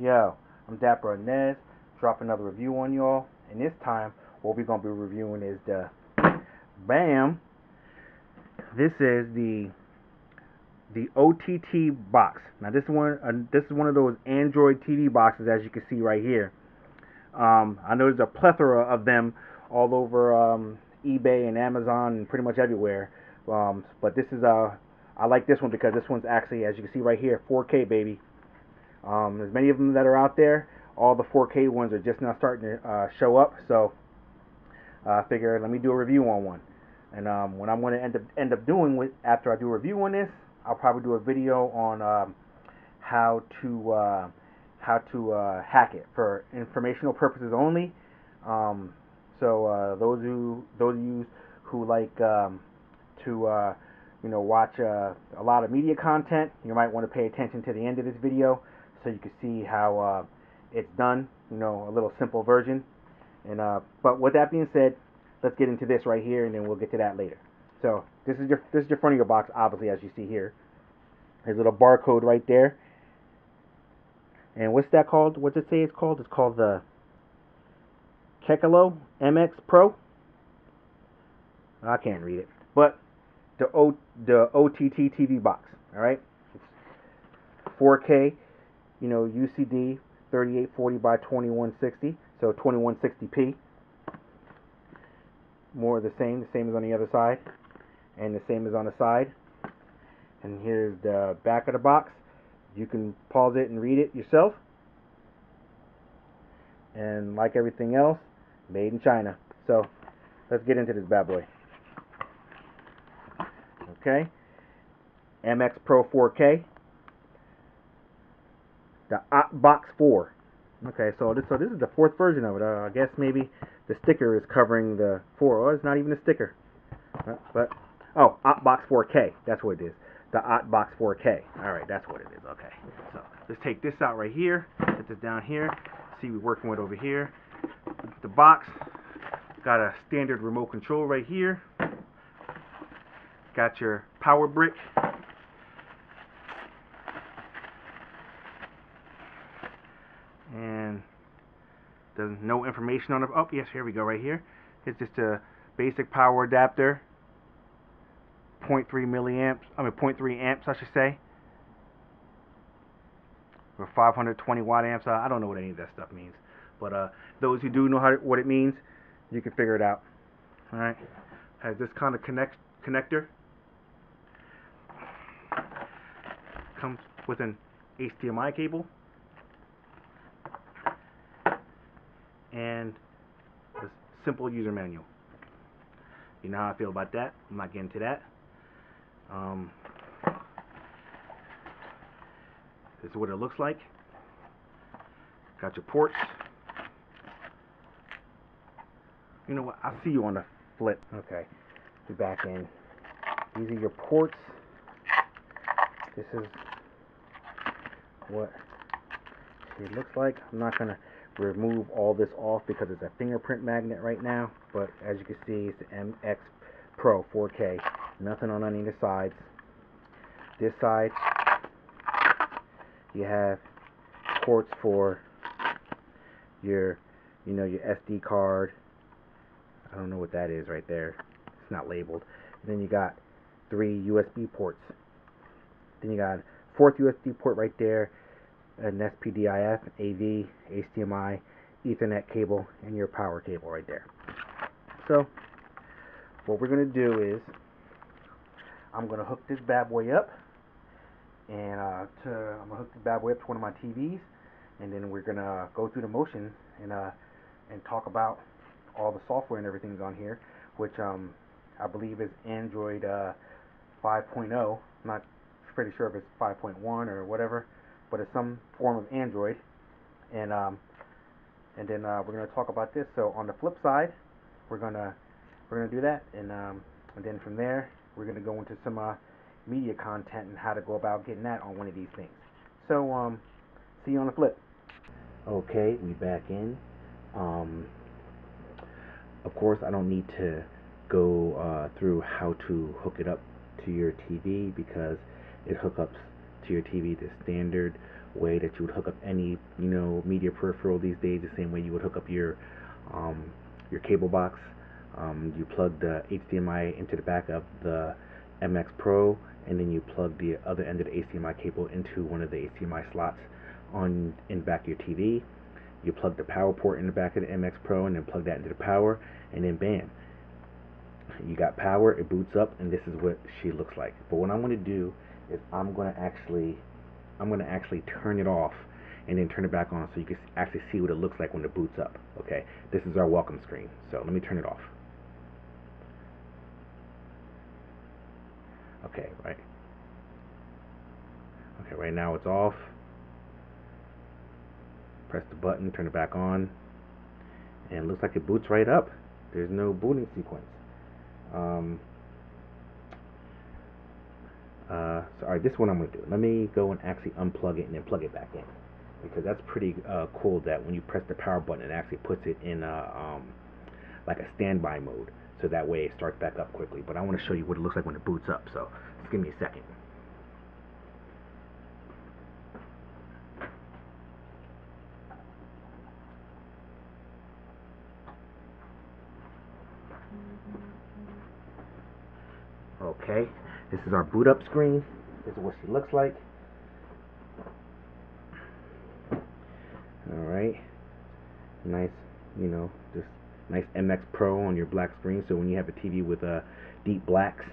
Yo, I'm Dapper Inez, drop another review on y'all, and this time what we're gonna be reviewing is the BAM. This is the OTT box. Now this is one of those Android TV boxes, as you can see right here. I know there's a plethora of them all over eBay and Amazon and pretty much everywhere. But this is I like this one because this one's actually, as you can see right here, 4K baby. There's many of them that are out there. All the 4K ones are just now starting to show up, so I figured let me do a review on one. And what I'm going to end up doing after I do a review on this, I'll probably do a video on how to hack it for informational purposes only. So those of you who like to watch a lot of media content, you might want to pay attention to the end of this video so you can see how it's done, a little simple version. And but with that being said, let's get into this right here, and then we'll get to that later. So this is your front of your box, obviously, as you see here. There's a little barcode right there. And what's that called? What's it say it's called? It's called the Kekilo MX Pro. I can't read it, but the OTT TV box. All right, it's 4K, UCD 3840 by 2160, so 2160p. More of the same as on the other side, and the same as on the side. And here's the back of the box. You can pause it and read it yourself. And like everything else, made in China. So let's get into this bad boy. Okay, MX Pro 4K, the Box 4. Okay, so this is the fourth version of it. I guess maybe the sticker is covering the 4. Oh, it's not even a sticker. Box 4K. That's what it is. The Box 4K. All right, that's what it is. Okay, so let's take this out right here. Put this down here. See, we're working with over here. The box got a standard remote control right here. Got your power brick. And there's no information on it. Oh, yes, here we go right here. It's just a basic power adapter. 0.3 amps, I should say. Or 520 watt amps. I don't know what any of that stuff means. But those who do know what it means, you can figure it out. Alright. Has this kind of connector. Comes with an HDMI cable. And a simple user manual. You know how I feel about that. I'm not getting to that. This is what it looks like. Got your ports. You know what? I'll see you on the flip. Okay, be back in. These are your ports. This is what it looks like. I'm not gonna remove all this off because it's a fingerprint magnet right now, but as you can see, it's the MX Pro 4K. Nothing on any of the sides. This side, you have ports for your SD card. I don't know what that is right there. It's not labeled. And then you got 3 USB ports. Then you got a 4th USB port right there, an SPDIF, AV, HDMI, Ethernet cable, and your power cable right there. So what we're going to do is I'm going to hook this bad boy up, and I'm going to hook this bad boy up to one of my TVs, and then we're going to go through the motions and talk about all the software and everything's on here, which I believe is Android 5.0. I'm not pretty sure if it's 5.1 or whatever, but it's some form of Android. And then we're going to talk about this. So on the flip side, we're gonna do that, and then from there we're going to go into some media content and how to go about getting that on one of these things. So see you on the flip. Okay, we back in. Of course, I don't need to go through how to hook it up to your TV because it hooks up to your TV the standard way that you would hook up any, media peripheral these days, the same way you would hook up your cable box. You plug the HDMI into the back of the MX Pro, and then you plug the other end of the HDMI cable into one of the HDMI slots in the back of your TV. You plug the power port in the back of the MX Pro, and then plug that into the power, and then bam, you got power. It boots up, and this is what she looks like. But what I'm going to do is I'm going to actually turn it off and then turn it back on, so you can actually see what it looks like when it boots up. Okay, this is our welcome screen. So let me turn it off. Okay, right now it's off. Press the button, turn it back on, and it looks like it boots right up. There's no booting sequence. So alright, this is what I'm going to do. Let me go and actually unplug it and then plug it back in, because that's pretty cool that when you press the power button, it actually puts it in like a standby mode, so that way it starts back up quickly. But I want to show you what it looks like when it boots up, so just give me a second. Okay, this is our boot up screen. This is what she looks like. Alright, nice, just nice MX Pro on your black screen, so when you have a TV with deep blacks,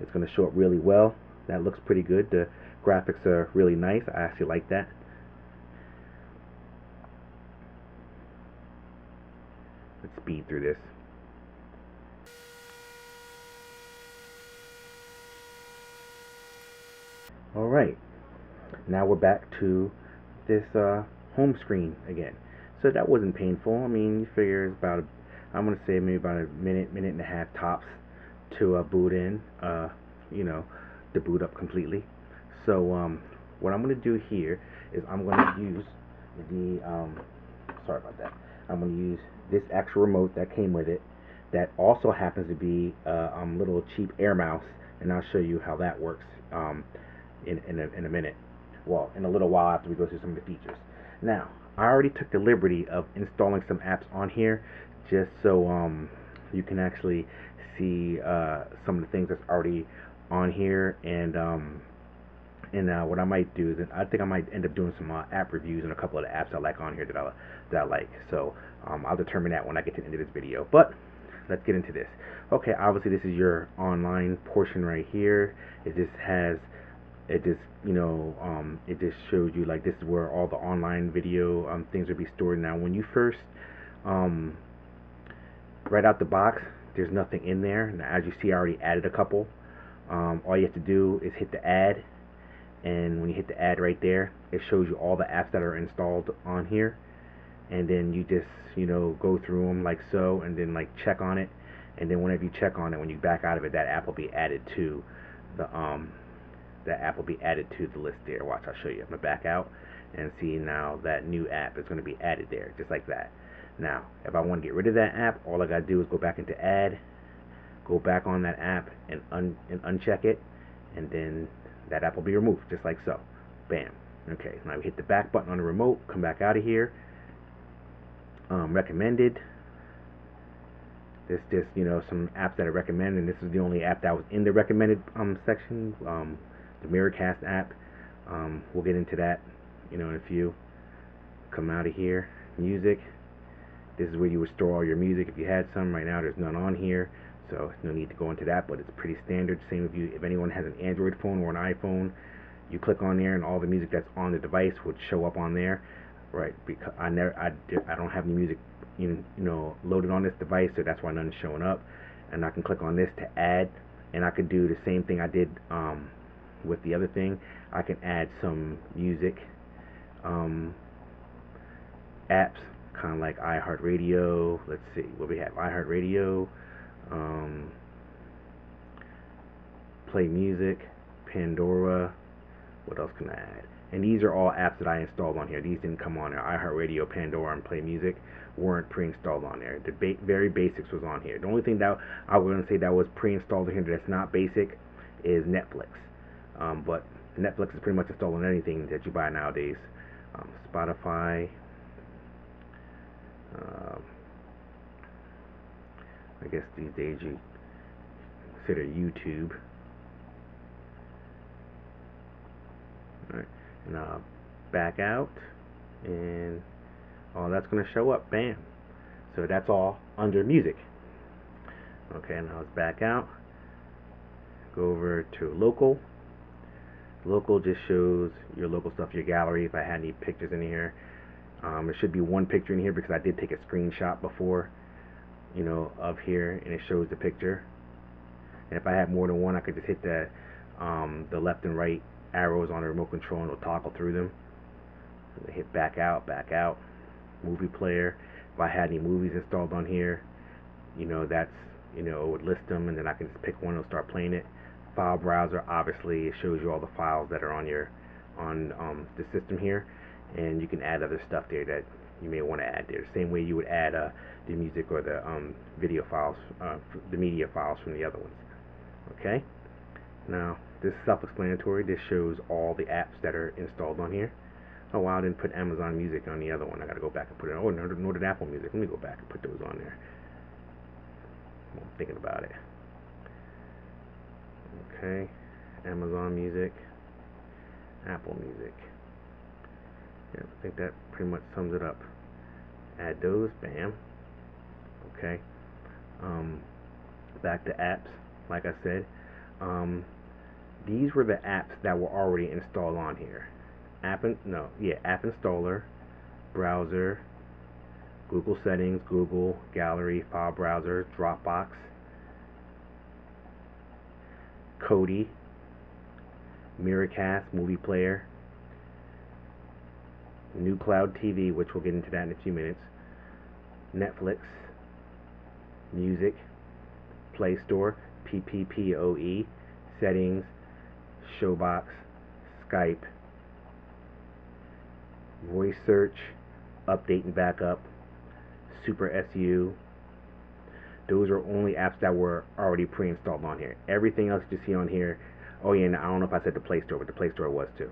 it's going to show up really well. That looks pretty good. The graphics are really nice. I actually like that. Let's speed through this. Alright, now we're back to this home screen again. So that wasn't painful. I mean, you figure it's about, I'm going to say maybe about a minute and a half tops to boot in, to boot up completely. So what I'm going to do here is I'm going to use the, sorry about that, I'm going to use this actual remote that came with it, that also happens to be a little cheap air mouse, and I'll show you how that works in a minute. Well, in a little while after we go through some of the features. Now, I already took the liberty of installing some apps on here, just so you can actually see some of the things that's already on here, and what I might do is I think I might end up doing some app reviews on a couple of the apps I like on here that I like. So I'll determine that when I get to the end of this video. But let's get into this. Okay, obviously this is your online portion right here. It just shows you, like, this is where all the online video things will be stored. Now, when you first right out the box, there's nothing in there. Now, as you see, I already added a couple. All you have to do is hit the add, and when you hit the add right there, it shows you all the apps that are installed on here, and then you just go through them like so, and then like check on it, and then whenever you check on it, when you back out of it, that app will be added to the list there. Watch, I'll show you. I'm gonna back out and see now that new app is going to be added there, just like that. Now, if I want to get rid of that app, all I gotta do is go back into add, go back on that app, and uncheck it, and then that app will be removed, just like so. Bam. Okay, now we hit the back button on the remote, come back out of here. Recommended. This just some apps that are recommended, and this is the only app that was in the recommended section. The Miracast app. We'll get into that in a few. Come out of here. Music. This is where you would store all your music if you had some. Right now there's none on here, so no need to go into that, but it's pretty standard. Same if anyone has an Android phone or an iPhone, you click on there and all the music that's on the device would show up on there, right? Because I don't have any music loaded on this device, so that's why none's showing up. And I can click on this to add, and I could do the same thing I did with the other thing. I can add some music apps, kind of like iHeartRadio. Let's see what we have. iHeartRadio, Play Music, Pandora. What else can I add? And these are all apps that I installed on here. These didn't come on there. iHeartRadio, Pandora, and Play Music weren't pre-installed on there. The very basics was on here. The only thing that I was going to say that was pre-installed here that's not basic is Netflix. But Netflix is pretty much installed on anything that you buy nowadays. Spotify, um, I guess these days you consider YouTube. Alright, and back out, and all that's going to show up. Bam. So that's all under music. Okay, now let's back out. Go over to local. Local just shows your local stuff, your gallery. If I had any pictures in here, there should be one picture in here because I did take a screenshot before, of here, and it shows the picture. And if I had more than one, I could just hit the left and right arrows on the remote control, and it'll toggle through them. So hit back out, movie player. If I had any movies installed on here, that's it would list them, and then I can just pick one and start playing it. File browser, obviously, it shows you all the files that are on the system here, and you can add other stuff there that you may want to add there. The same way you would add the music or the video files, the media files from the other ones. Okay. Now this is self-explanatory. This shows all the apps that are installed on here. Oh wow, I didn't put Amazon Music on the other one. I gotta go back and put it on. Oh, nor did Apple Music. Let me go back and put those on there. I'm thinking about it. Okay, Amazon Music, Apple Music. Yeah, I think that pretty much sums it up. Add those, bam. Okay. Back to apps. Like I said, these were the apps that were already installed on here. App installer, browser, Google settings, Google gallery, file browser, Dropbox, Kodi, Miracast, movie player, New Cloud TV, which we'll get into that in a few minutes, Netflix, music, Play Store, PPPoE, settings, Showbox, Skype, voice search, update and backup, Super SU. Those are only apps that were already pre-installed on here. Everything else you see on here, oh yeah, and I don't know if I said the Play Store, but the Play Store was too.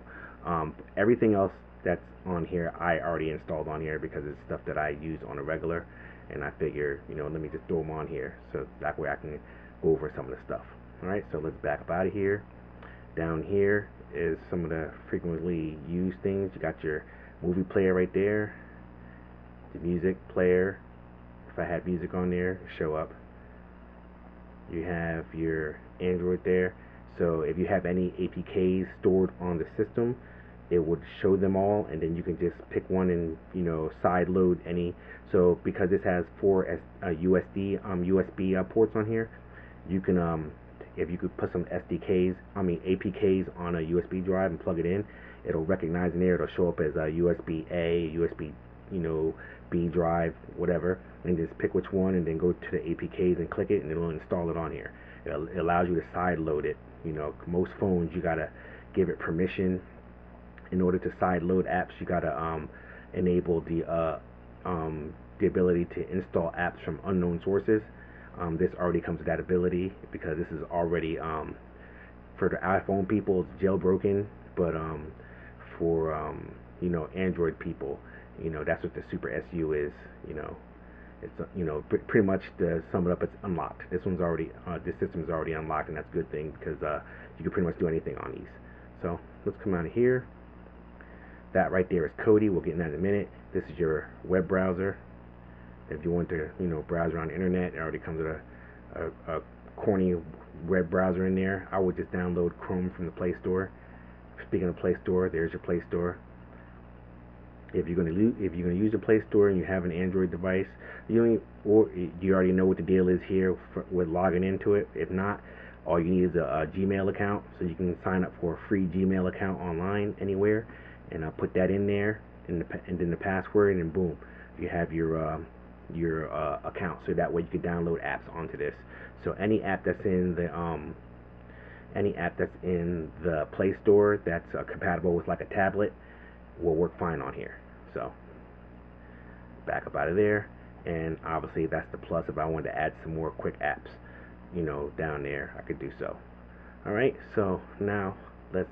Everything else that's on here, I already installed on here because it's stuff that I use on a regular, and I figure, let me just throw them on here so that way I can go over some of the stuff. Alright, so let's back up out of here. Down here is some of the frequently used things. You got your movie player right there, the music player. If I had music on there, show up. You have your Android there. So if you have any APKs stored on the system, it would show them all, and then you can just pick one and side load any. So because this has 4 USB ports on here, you can if you could put some APKs on a USB drive and plug it in, it'll recognize in there. It'll show up as a USB A, USB B drive, whatever, and just pick which one, and then go to the APKs and click it, and it'll install it on here. It allows you to side load it. Most phones you gotta give it permission. In order to side load apps, you gotta enable the ability to install apps from unknown sources. This already comes with that ability because this is already for the iPhone people, it's jailbroken, but for Android people, that's what the Super SU is. It's pretty much to sum it up, it's unlocked. This system is already unlocked, and that's a good thing because you can pretty much do anything on these. So let's come out of here. That right there is Kodi. We'll get in that in a minute. This is your web browser. If you want to browse around the internet, it already comes with a corny web browser in there. I would just download Chrome from the Play Store. Speaking of Play Store, there's your Play Store. If you're gonna use the Play Store and you have an Android device, you already know what the deal is here with logging into it. If not, all you need is a Gmail account, so you can sign up for a free Gmail account online anywhere, and I'll put that in there, and then the password, and boom, you have your account. So that way you can download apps onto this. So any app that's in the Play Store that's compatible with like a tablet will work fine on here. So back up out of there, and obviously that's the plus. If I wanted to add some more quick apps, down there, I could do so. All right, so now let's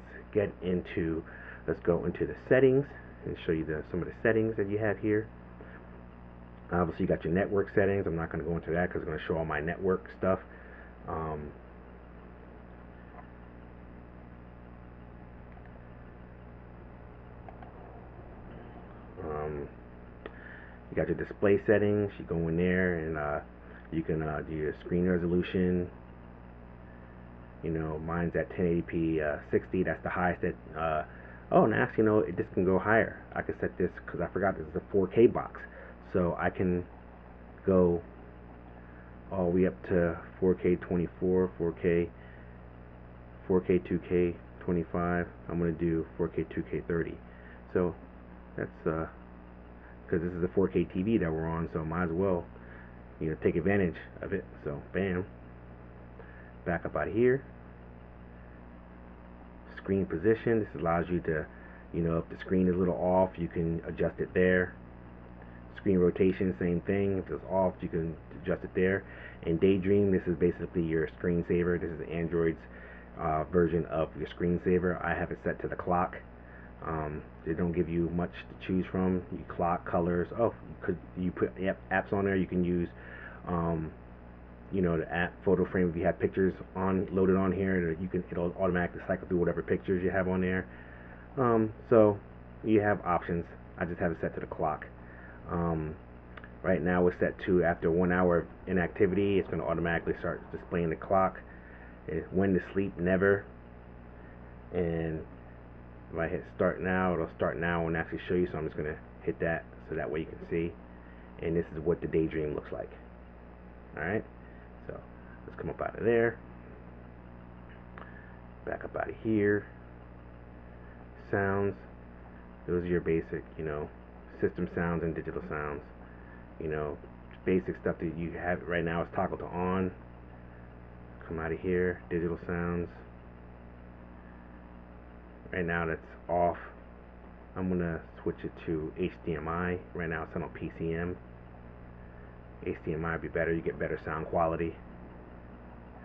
go into the settings. and show you some of the settings that you have here. Obviously, you got your network settings. I'm not going to go into that because I'm going to show all my network stuff. You got your display settings. You go in there and you can do your screen resolution. You know, mine's at 1080p 60. That's the highest that. Oh, and actually, this can go higher. I can set this because I forgot this is a 4K box, so I can go all the way up to 4K 24, 4K 2K 25. I'm gonna do 4K 2K 30. So that's because this is a 4K TV that we're on, so might as well take advantage of it. So bam, back up out of here. Screen position. This allows you to, if the screen is a little off, you can adjust it there. Screen rotation, same thing. If it's off, you can adjust it there. And Daydream, this is basically your screensaver. This is Android's version of your screensaver. I have it set to the clock. They don't give you much to choose from. You clock, colors. Oh, you put apps on there. You can use the app photo frame. If you have pictures loaded on here, it'll automatically cycle through whatever pictures you have on there. So you have options. I just have it set to the clock. Right now it's set to after 1 hour of inactivity, it's going to automatically start displaying the clock. When to sleep, never. And if I hit start now, it'll start now and actually show you. So I'm just going to hit that so that way you can see. And this is what the Daydream looks like. Alright, so let's come up out of there, back up out of here. Sounds, those are your basic system sounds and digital sounds. Basic stuff that you have right now is toggle to on. Come out of here, digital sounds. Right now that's off. I'm gonna switch it to HDMI. Right now it's on PCM. HDMI would be better. You get better sound quality.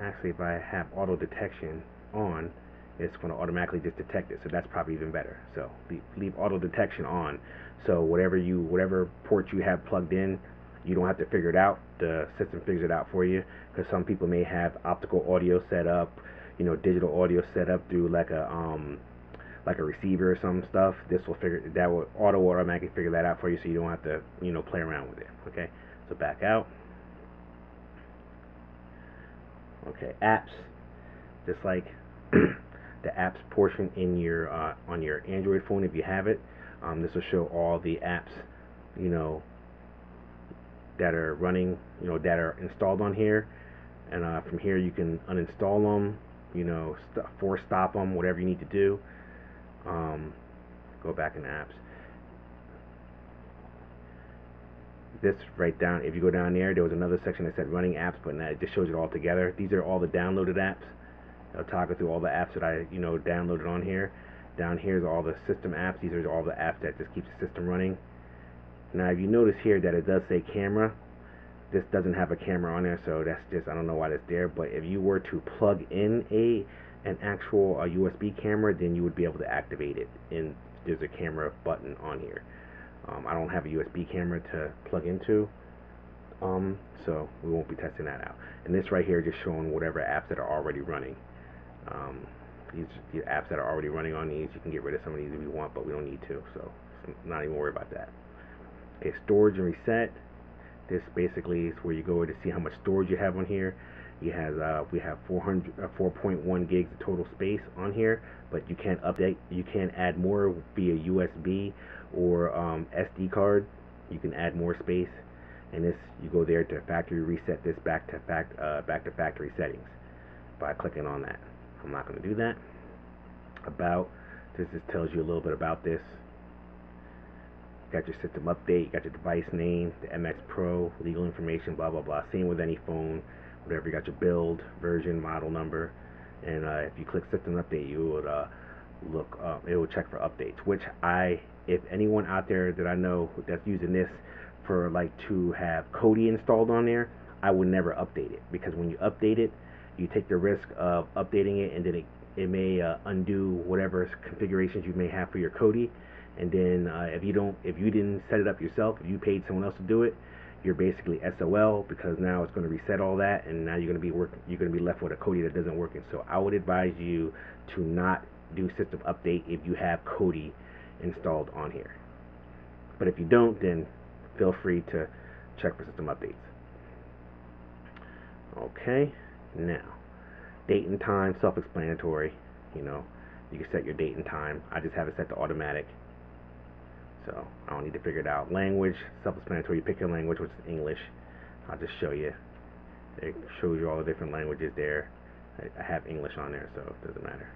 Actually, if I have auto detection on, it's going to automatically just detect it, so that's probably even better. So leave auto detection on, so whatever port you have plugged in, you don't have to figure it out. The system figures it out for you, because some people may have optical audio set up, digital audio set up through like a receiver or some stuff. This will automatically figure that out for you, so you don't have to play around with it. Okay, so back out. Okay, apps, just like the apps portion in your on your Android phone, if you have it, this will show all the apps that are running, that are installed on here. And from here you can uninstall them, force stop them, whatever you need to do. Go back in apps. This right down, if you go down there was another section that said running apps, but now it just shows it all together. These are all the downloaded apps. I'll toggle through all the apps that I downloaded on here. Down here is all the system apps. These are all the apps that just keeps the system running. Now if you notice here that it does say camera, this doesn't have a camera on there, so that's just, I don't know why that's there. But if you were to plug in an actual USB camera, then you would be able to activate it, and there's a camera button on here. I don't have a USB camera to plug into, so we won't be testing that out. And this right here just showing whatever apps that are already running. These apps that are already running on these, you can get rid of some of these if you want, but we don't need to, so not even worry about that. Okay, storage and reset. This basically is where you go to see how much storage you have on here. We have 4.1 gigs of total space on here, but you can't update. You can add more via USB or SD card. You can add more space, and this, you go there to factory reset this back to factory settings by clicking on that. I'm not going to do that. About, this just tells you a little bit about this. Got your system update, you got your device name, the MX Pro, legal information, blah blah blah. Same with any phone, whatever. You got your build, version, model number, and if you click system update, you would it will check for updates. Which if anyone out there that I know that's using this for to have Kodi installed on there, I would never update it, because when you update it, you take the risk of updating it, and then it may undo whatever configurations you may have for your Kodi, And then if you didn't set it up yourself, if you paid someone else to do it, you're basically SOL, because now it's going to reset all that, and now you're going to be left with a Kodi that doesn't work. And so I would advise you to not do system update if you have Kodi installed on here. But if you don't, then feel free to check for system updates. Okay, now date and time, self-explanatory. You can set your date and time. I just have it set to automatic, so I don't need to figure it out. Language, self-explanatory. You pick your language, which is English. I'll just show you. It shows you all the different languages there. I have English on there, so it doesn't matter.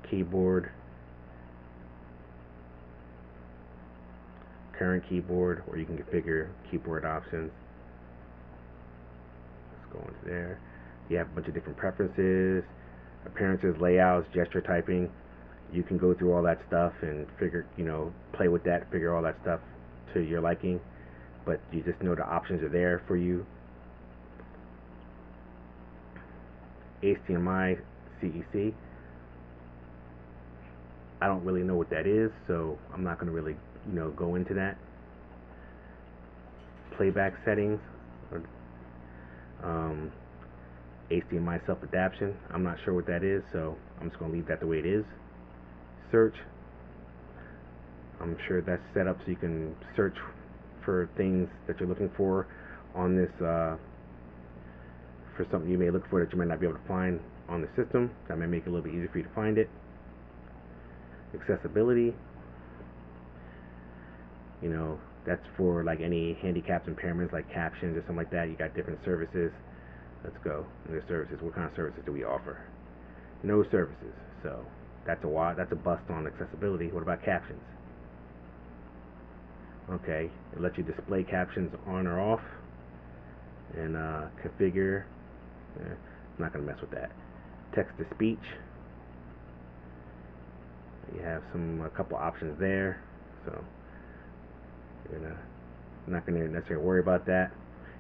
Keyboard, current keyboard, or you can configure keyboard options. Let's go into there. You have a bunch of different preferences, appearances, layouts, gesture typing. You can go through all that stuff and play with that, figure all that stuff to your liking. But you just know the options are there for you. HDMI, CEC. I don't really know what that is, so I'm not going to really, go into that. Playback settings, HDMI self-adaptation. I'm not sure what that is, so I'm just going to leave that the way it is. Search. I'm sure that's set up so you can search for things that you're looking for on this, for something you may look for that you might not be able to find on the system. That may make it a little bit easier for you to find it. Accessibility. That's for like any handicaps, impairments, like captions or something like that. You got different services. Let's go into services. What kind of services do we offer? No services. So that's a bust on accessibility. What about captions? Okay, it lets you display captions on or off, and configure. I'm not gonna mess with that. Text to speech. You have a couple options there, so you're not gonna necessarily worry about that.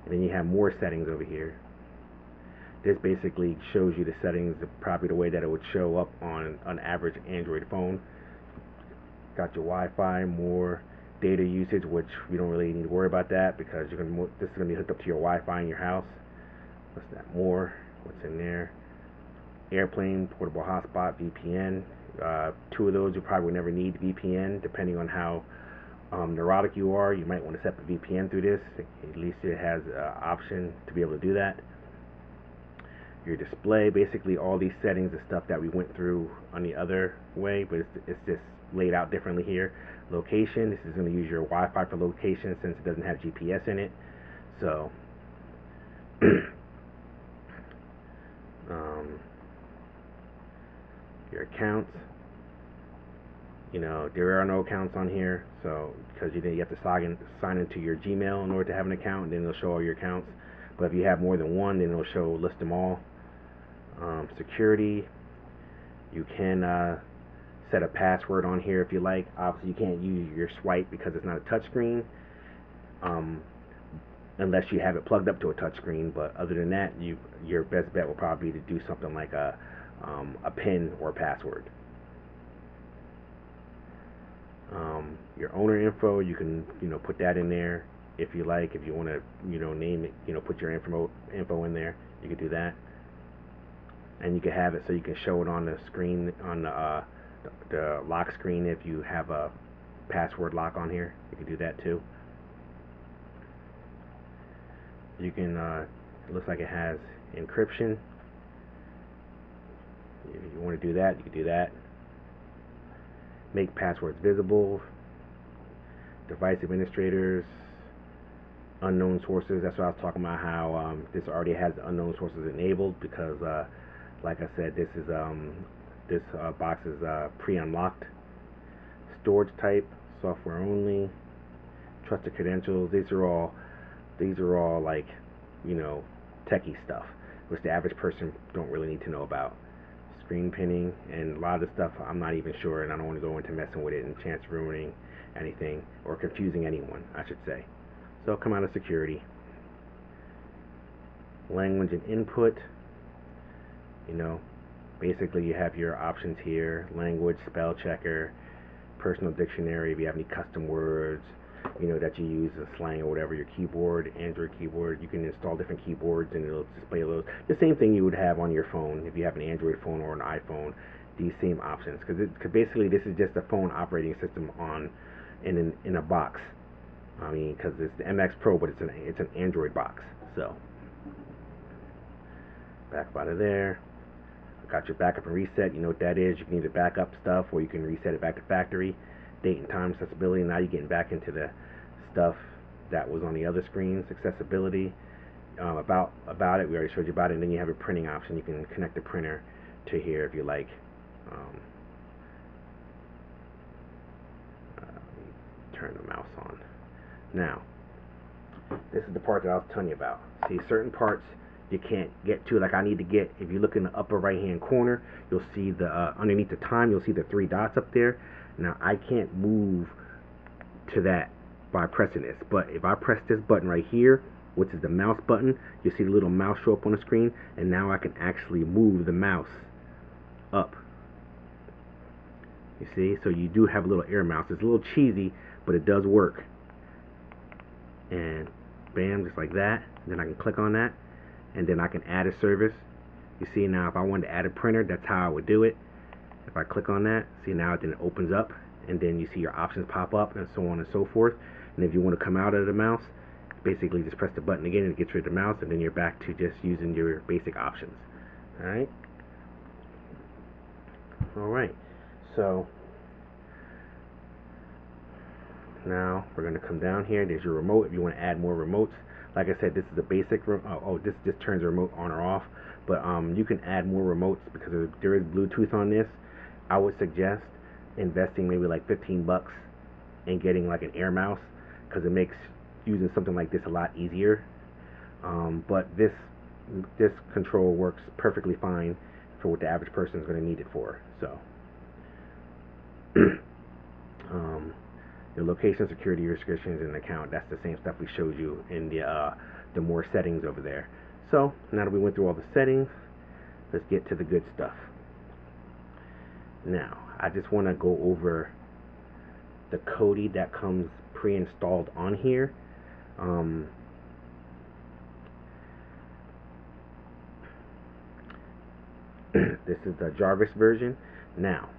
And then you have more settings over here. This basically shows you the settings probably the way that it would show up on an average Android phone. Got your Wi-Fi, more data usage, which you don't really need to worry about that because this is going to be hooked up to your Wi-Fi in your house. What's that? More. What's in there? Airplane, portable hotspot, VPN. Two of those you probably would never need VPN, depending on how neurotic you are. You might want to set the VPN through this. At least it has an option to be able to do that. Your display, basically all these settings is stuff that we went through on the other way, but it's just laid out differently here. Location, this is going to use your Wi-Fi for location since it doesn't have GPS in it. So your accounts, there are no accounts on here, so because you have to sign into your Gmail in order to have an account, and then it'll show all your accounts. But if you have more than one, then it'll list them all. Security, you can set a password on here if you like. Obviously you can't use your swipe because it's not a touchscreen, unless you have it plugged up to a touchscreen. But other than that, your best bet will probably be to do something like a PIN or a password. Your owner info, you can put that in there if you like. If you want to name it, put your info in there, you can do that. And you can have it so you can show it on the screen, on the lock screen. If you have a password lock on here, you can do that too. You can it looks like it has encryption. If you want to do that, you can do that. Make passwords visible. Device administrators, unknown sources. That's what I was talking about, how this already has unknown sources enabled because like I said, this box is pre-unlocked. Storage type, software only. Trusted credentials. These are all like techie stuff, which the average person don't really need to know about. Screen pinning, and a lot of the stuff I'm not even sure, and I don't want to go into messing with it and chance ruining anything or confusing anyone, I should say. So come out of security. Language and input. Basically, you have your options here: language, spell checker, personal dictionary. If you have any custom words, that you use in slang or whatever, your keyboard, Android keyboard, you can install different keyboards and it'll display those. The same thing you would have on your phone if you have an Android phone or an iPhone. These same options, because basically this is just a phone operating system in a box. I mean, because it's the MX Pro, but it's an Android box. So back up out of there. Got your backup and reset. You know what that is. You can either back up stuff or you can reset it back to factory. Date and time accessibility. Now you're getting back into the stuff that was on the other screens. Accessibility. About it. We already showed you about it. And then you have a printing option. You can connect the printer to here if you like. Turn the mouse on. Now, this is the part that I was telling you about. See, certain parts you can't get to, like I need to get, if you look in the upper right hand corner, you'll see the underneath the time, you'll see the 3 dots up there. Now I can't move to that by pressing this, but if I press this button right here, which is the mouse button, you'll see the little mouse show up on the screen, and now I can actually move the mouse up. You see, so you do have a little air mouse. It's a little cheesy, but it does work. And bam, just like that. Then I can click on that, and then I can add a service. You see, now if I wanted to add a printer, that's how I would do it. If I click on that, see, now then it opens up, and then you see your options pop up and so on and so forth. And if you want to come out of the mouse, basically just press the button again and it gets rid of the mouse, and then you're back to just using your basic options. Alright, so now we're going to come down here. There's your remote if you want to add more remotes. Like I said, this is a basic this just turns the remote on or off, but you can add more remotes because there is Bluetooth on this. I would suggest investing maybe like $15 and getting like an air mouse, because it makes using something like this a lot easier. But this control works perfectly fine for what the average person is going to need it for. So the location, security restrictions, and account, that's the same stuff we showed you in the more settings over there. So now that we went through all the settings, let's get to the good stuff. Now I just want to go over the Kodi that comes pre-installed on here. This is the Jarvis version. Now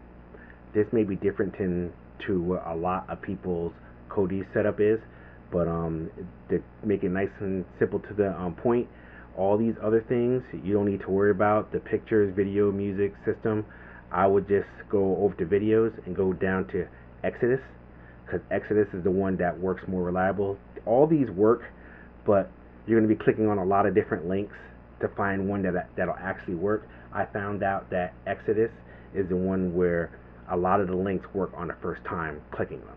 this may be different to what a lot of people's Kodi setup is, but to make it nice and simple to the point, all these other things you don't need to worry about. The pictures, video, music system, I would just go over to videos and go down to Exodus, because Exodus is the one that works more reliable. All these work, but you're going to be clicking on a lot of different links to find one that'll actually work. I found out that Exodus is the one where a lot of the links work on the first time clicking them.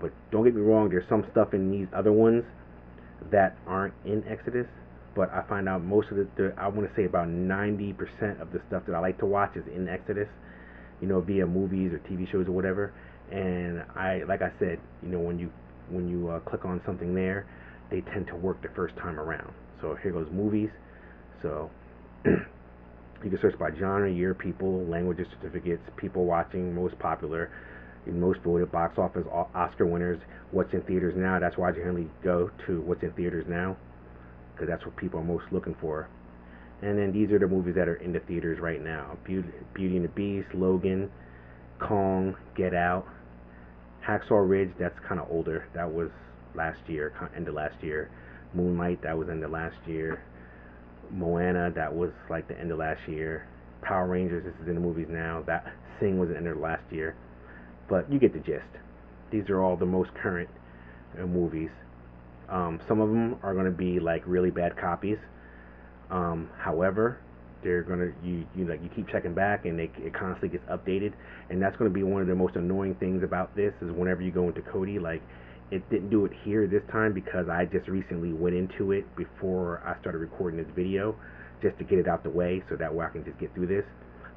But don't get me wrong, there's some stuff in these other ones that aren't in Exodus, but I find out most of I want to say about 90% of the stuff that I like to watch is in Exodus, via movies or TV shows or whatever. And like I said, when you click on something there, they tend to work the first time around. So here goes movies. So you can search by genre, year, people, languages, certificates, people watching, most popular, most voted, box office, Oscar winners, what's in theaters now. That's why I generally go to what's in theaters now, because that's what people are most looking for. And then these are the movies that are in the theaters right now: Beauty and the Beast, Logan, Kong, Get Out, Hacksaw Ridge. That's kind of older. That was last year, end of last year. Moonlight, that was end of last year. Moana, that was like the end of last year. Power Rangers, this is in the movies now. That Sing was the end of last year. But you get the gist. These are all the most current movies. Some of them are going to be like really bad copies. However, they're going to you keep checking back, and it constantly gets updated. And that's going to be one of the most annoying things about this, is whenever you go into Kodi, like, it didn't do it here this time because I just recently went into it before I started recording this video, just to get it out the way, so that way I can just get through this.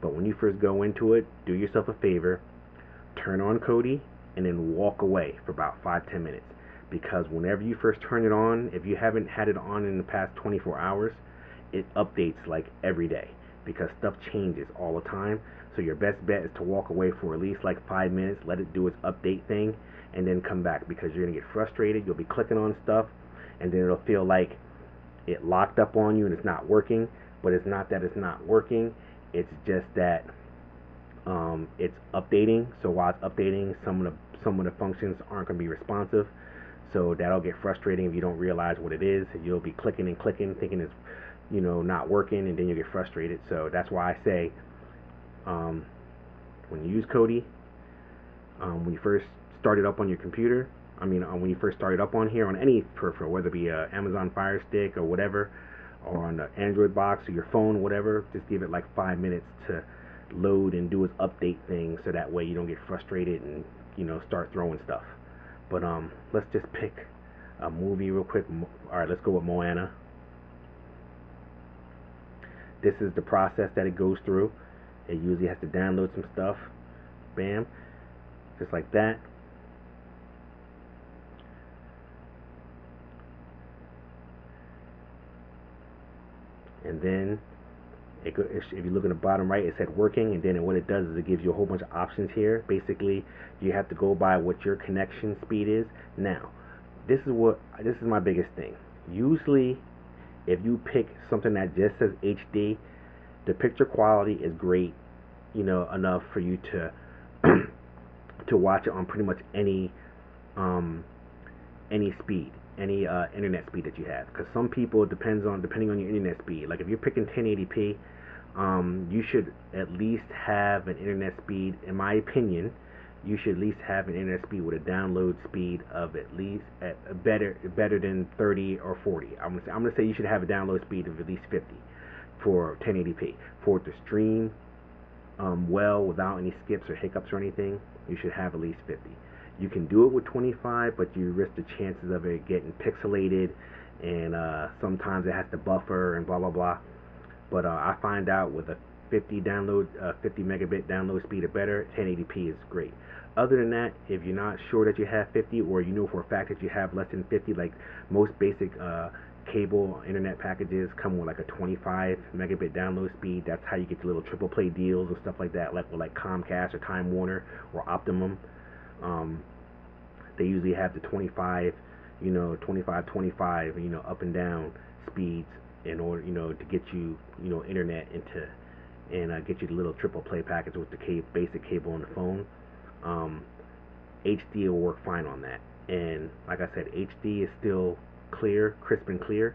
But when you first go into it, do yourself a favor, turn on Kodi, and then walk away for about 5-10 minutes. Because whenever you first turn it on, if you haven't had it on in the past 24 hours, it updates like every day. because stuff changes all the time. So your best bet is to walk away for at least like 5 minutes, let it do its update thing, and then come back, because you're gonna get frustrated. You'll be clicking on stuff, and then it'll feel like it locked up on you and it's not working. But it's not that it's not working. It's just that it's updating. So while it's updating, some of the functions aren't gonna be responsive. So that'll get frustrating if you don't realize what it is. You'll be clicking and clicking, thinking it's not working, and then you get frustrated. So that's why I say, when you use Kodi, when you first start it up on your computer, when you first start it up on here on any peripheral, whether it be a Amazon Fire Stick or whatever, or on the Android box or your phone, whatever, just give it like 5 minutes to load and do its update thing, so that way you don't get frustrated and start throwing stuff. But let's just pick a movie real quick. All right, let's go with Moana. This is the process that it goes through. It usually has to download some stuff. Bam, just like that. And then if you look at the bottom right, it said working, and then what it does is it gives you a whole bunch of options here. Basically, you have to go by what your connection speed is. Now, this is my biggest thing. Usually, if you pick something that just says HD, the picture quality is great, enough for you to to watch it on pretty much any speed, any internet speed that you have. Because some people, depending on your internet speed. Like if you're picking 1080p, you should at least have an internet speed. In my opinion, you should at least have an internet speed with a download speed of at least better than 30 or 40. I'm gonna say you should have a download speed of at least 50 for 1080p. For it to stream well without any skips or hiccups or anything, you should have at least 50. You can do it with 25, but you risk the chances of it getting pixelated, and sometimes it has to buffer and blah blah blah. But I find out with a 50 megabit download speed or better, 1080p is great. Other than that, if you're not sure that you have 50, or you know for a fact that you have less than 50, like most basic cable internet packages come with like a 25 megabit download speed. That's how you get the little triple play deals and stuff like that, like with like Comcast or Time Warner or Optimum. They usually have the 25, 25, up and down speeds in order, to get you, internet into, and get you the little triple play package with the basic cable on the phone. HD will work fine on that. And like I said, HD is still clear, crisp and clear.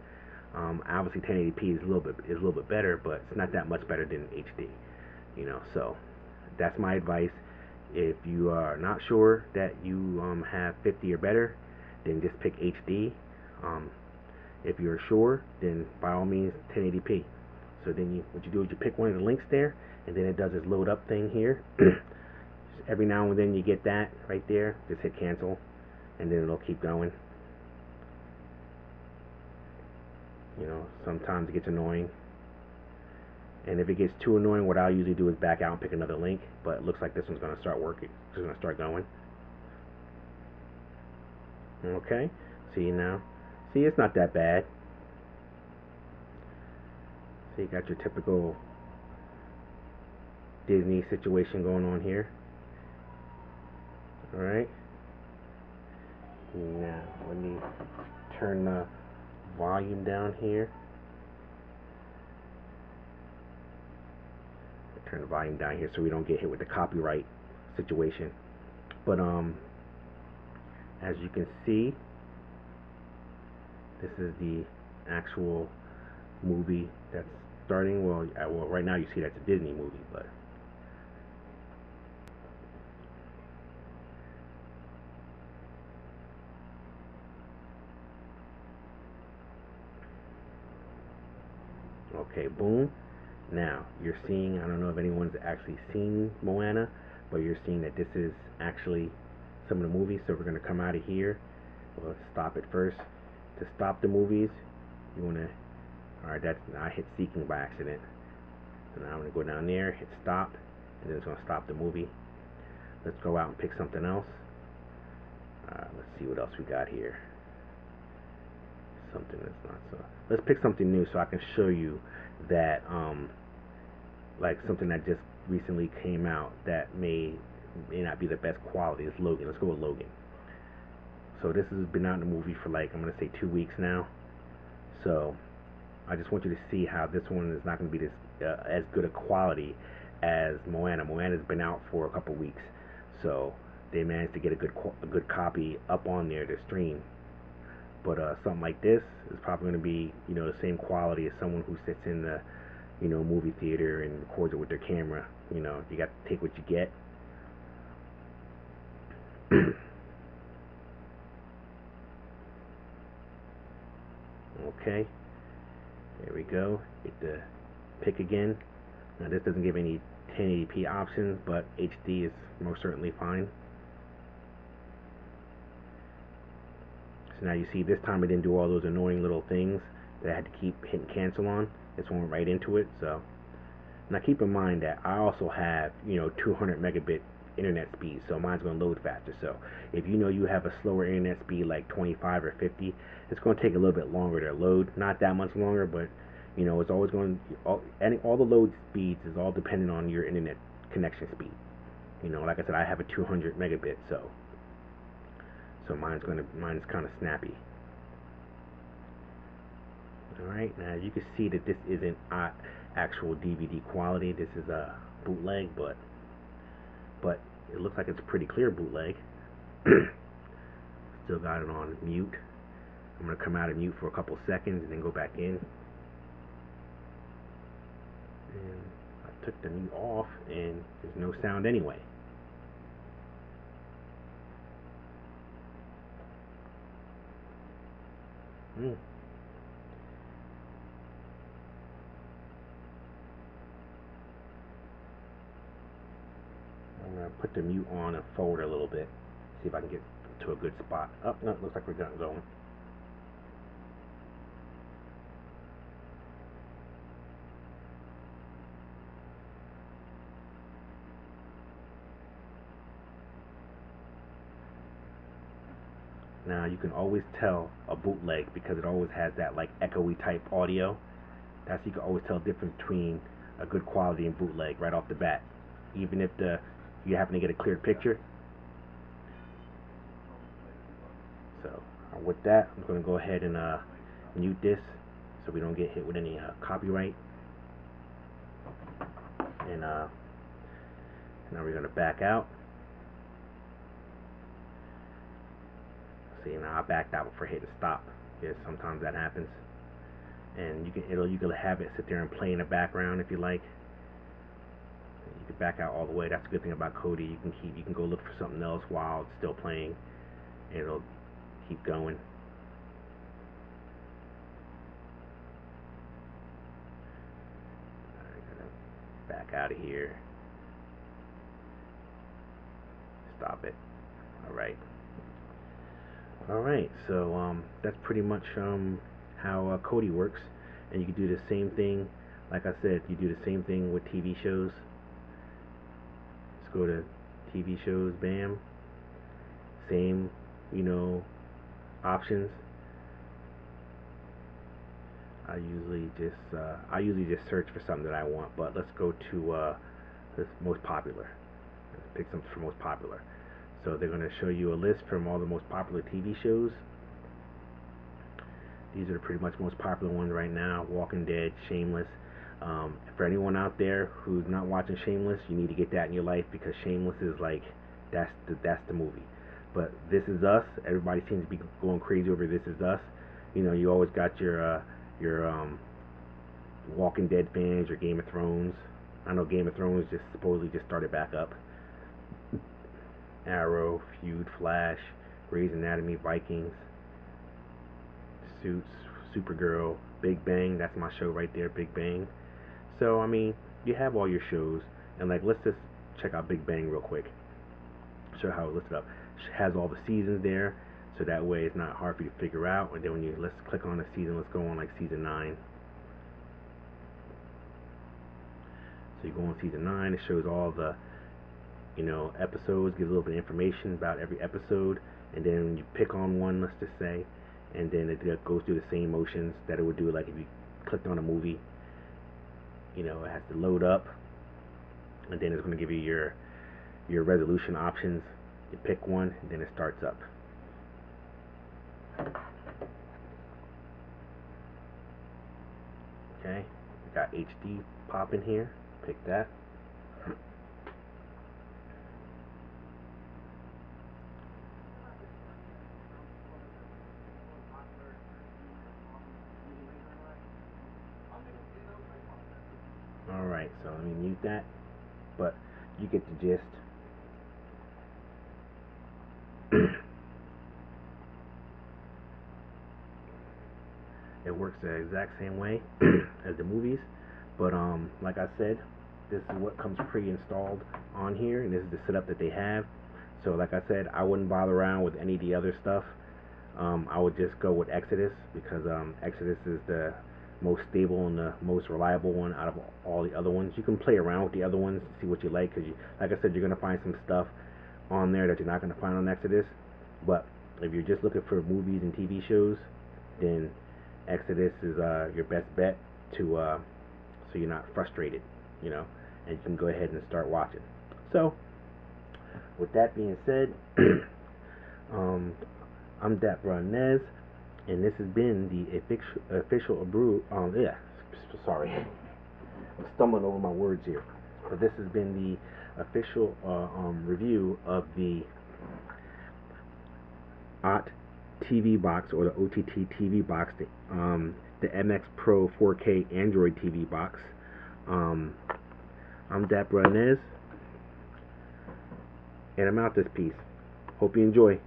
Obviously 1080p is a little bit better, but it's not that much better than HD. So that's my advice. If you are not sure that you have 50 or better, then just pick HD. If you're sure, then by all means 1080p. So then what you do is you pick one of the links there, and then it does this load up thing here. Every now and then you get that right there. Just hit cancel, and then it'll keep going. Sometimes it gets annoying. And if it gets too annoying, what I'll usually do is back out and pick another link. But it looks like this one's going to start working. It's going to start going. Okay. See now? See, it's not that bad. So you got your typical Disney situation going on here. Alright. Now, let me turn the volume down here. Turn the volume down here so we don't get hit with the copyright situation. But as you can see, this is the actual movie that's starting. Well, right now you see that's a Disney movie, but okay, boom. Now, you're seeing, I don't know if anyone's actually seen Moana, but you're seeing that this is actually some of the movies. So we're going to come out of here. We'll stop it first. To stop the movies, you want to, alright, I hit seeking by accident. So now I'm going to go down there, hit stop, and then it's going to stop the movie. Let's go out and pick something else. Let's see what else we got here. Something that's not so. Let's pick something new so I can show you that like something that just recently came out that may not be the best quality. It's Logan. Let's go with Logan. So this has been out in the movie for like, I'm gonna say 2 weeks now. So I just want you to see how this one is not gonna be this as good a quality as Moana. Moana's been out for a couple weeks, so they managed to get a good copy up on there to stream. But something like this is probably going to be, the same quality as someone who sits in the, movie theater and records it with their camera. You got to take what you get. Okay, there we go. Hit the pick again. Now this doesn't give any 1080p options, but HD is most certainly fine. So now you see this time it didn't do all those annoying little things that I had to keep hitting cancel on. This one went right into it. So now keep in mind that I also have 200 megabit internet speed, so mine's going to load faster. So if you have a slower internet speed like 25 or 50, it's going to take a little bit longer to load. Not that much longer, but it's always going all the load speeds is all dependent on your internet connection speed. Like I said, I have a 200 megabit, so mine's kind of snappy. All right, now you can see that this isn't actual DVD quality. This is a bootleg, but it looks like it's a pretty clear bootleg. Still got it on mute. I'm gonna come out of mute for a couple seconds and then go back in. And I took the mute off, and there's no sound anyway. I'm gonna put the mute on and forward a little bit. See if I can get to a good spot. Oh, no, it looks like we're going. Now you can always tell a bootleg because it always has that like echoey type audio. You can always tell the difference between a good quality and bootleg right off the bat, even if you happen to get a clear picture. So with that, I'm going to go ahead and mute this so we don't get hit with any copyright. And now we're going to back out. See, now I backed out before hitting stop. Because sometimes that happens. And you can have it sit there and play in the background if you like. You can back out all the way. That's a good thing about Kodi. You can go look for something else while it's still playing, and it'll keep going. I'm gonna back out of here. Stop it. All right. So that's pretty much how Kodi works, and you can do the same thing. Like I said, you do the same thing with TV shows. Let's go to TV shows, bam. Same, options. I usually just search for something that I want, but let's go to this most popular. Let's pick something for most popular. So they're going to show you a list from all the most popular TV shows. These are the pretty much most popular ones right now: Walking Dead, Shameless. For anyone out there who's not watching Shameless, you need to get that in your life because Shameless is like that's the movie. But This Is Us, everybody seems to be going crazy over This Is Us. You always got your Walking Dead fans, your Game of Thrones. I know Game of Thrones supposedly just started back up. Arrow, Feud, Flash, Grey's Anatomy, Vikings, Suits, Supergirl, Big Bang. That's my show right there, Big Bang. So you have all your shows, and let's just check out Big Bang real quick. Show how it listed up. It has all the seasons there, so that way it's not hard for you to figure out. And then let's click on the season. Let's go on season 9. So you go on season 9. It shows all the episodes, gives a little bit of information about every episode, and then you pick on one, let's just say, and then it goes through the same motions that it would do like if you clicked on a movie. It has to load up, and then it's going to give you your resolution options. You pick one, and then it starts up. Okay, we got HD pop in here. Pick that. Alright, so let me mute that, but you get the gist. It works the exact same way as the movies, but like I said, this is what comes pre-installed on here, and this is the setup that they have. So like I said, I wouldn't bother around with any of the other stuff. I would just go with Exodus, because Exodus is the most stable and the most reliable one out of all the other ones. You can play around with the other ones, see what you like, because like I said, you're going to find some stuff on there that you're not going to find on Exodus. But if you're just looking for movies and TV shows, then Exodus is your best bet to so you're not frustrated, you know, and you can go ahead and start watching. So with that being said, I'm Dapper Nez, and this has been the official sorry, I'm stumbling over my words here. But this has been the official review of the OTT TV box, or the OTT TV box, the MX Pro 4K Android TV box. I'm Dapper Nez, and I'm out this piece. Hope you enjoy.